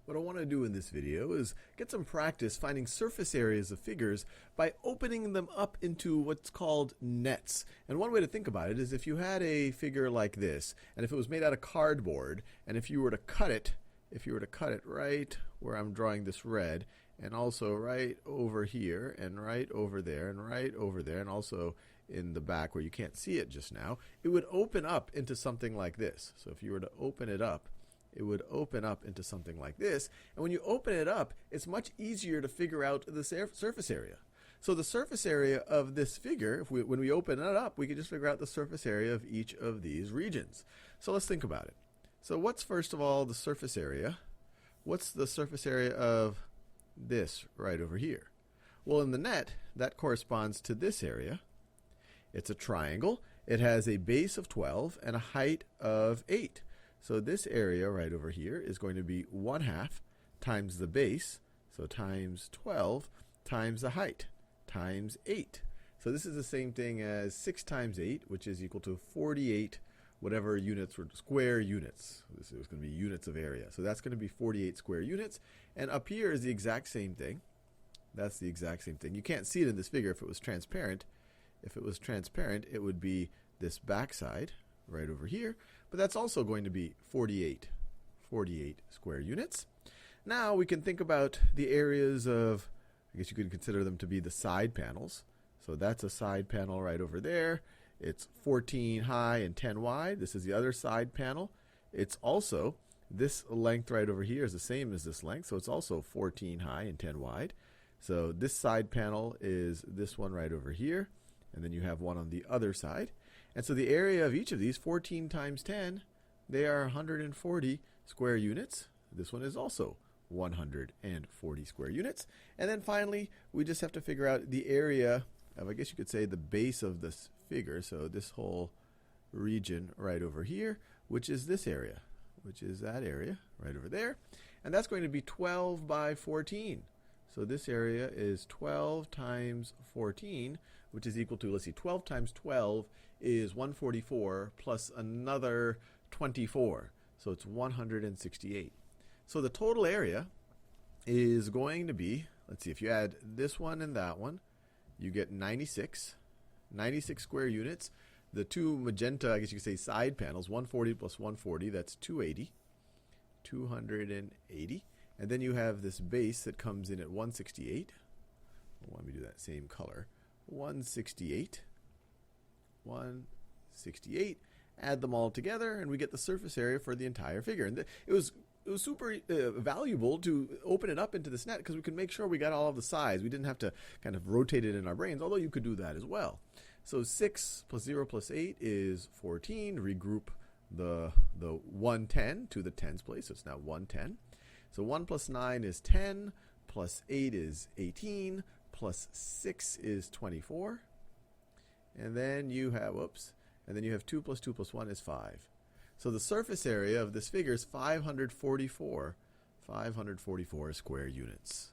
What I want to do in this video is get some practice finding surface areas of figures by opening them up into what's called nets. And one way to think about it is if you had a figure like this, and if it was made out of cardboard, and if you were to cut it right where I'm drawing this red, and also right over here, and right over there, and right over there, and also in the back where you can't see it just now, it would open up into something like this. So if you were to open it up, it would open up into something like this. And when you open it up, it's much easier to figure out the surface area. So the surface area of this figure, when we open it up, we can just figure out the surface area of each of these regions. So let's think about it. So what's, first of all, the surface area? What's the surface area of this right over here? Well, in the net, that corresponds to this area. It's a triangle. It has a base of 12 and a height of 8. So this area right over here is going to be 1/2 times the base, so times 12 times the height, times 8. So this is the same thing as 6 times 8, which is equal to 48 whatever units were square units. This is going to be units of area. So that's going to be 48 square units. And up here is the exact same thing. That's the exact same thing. You can't see it in this figure if it was transparent. If it was transparent, it would be this backside right over here. But that's also going to be 48 square units. Now we can think about the areas of, I guess you could consider them to be the side panels. So that's a side panel right over there. It's 14 high and 10 wide. This is the other side panel. It's also, this length right over here is the same as this length, so it's also 14 high and 10 wide. So this side panel is this one right over here, and then you have one on the other side. And so the area of each of these, 14 times 10, they are 140 square units. This one is also 140 square units. And then finally, we just have to figure out the area of, I guess you could say, the base of this figure. So this whole region right over here, which is this area, which is that area right over there. And that's going to be 12 by 14. So this area is 12 times 14, which is equal to, let's see, 12 times 12 is 144 plus another 24. So it's 168. So the total area is going to be, let's see, if you add this one and that one, you get 96 square units. The two magenta, I guess you could say, side panels, 140 plus 140, that's 280. And then you have this base that comes in at 168. Well, let me do that same color. 168. Add them all together, and we get the surface area for the entire figure. And it was super valuable to open it up into this net because we could make sure we got all of the sides. We didn't have to kind of rotate it in our brains, although you could do that as well. So 6 plus 0 plus 8 is 14. Regroup the 110 to the tens place, so it's now 110. So 1 plus 9 is 10, plus 8 is 18, plus 6 is 24. And then you have, and then you have 2 plus 2 plus 1 is 5. So the surface area of this figure is 544 square units.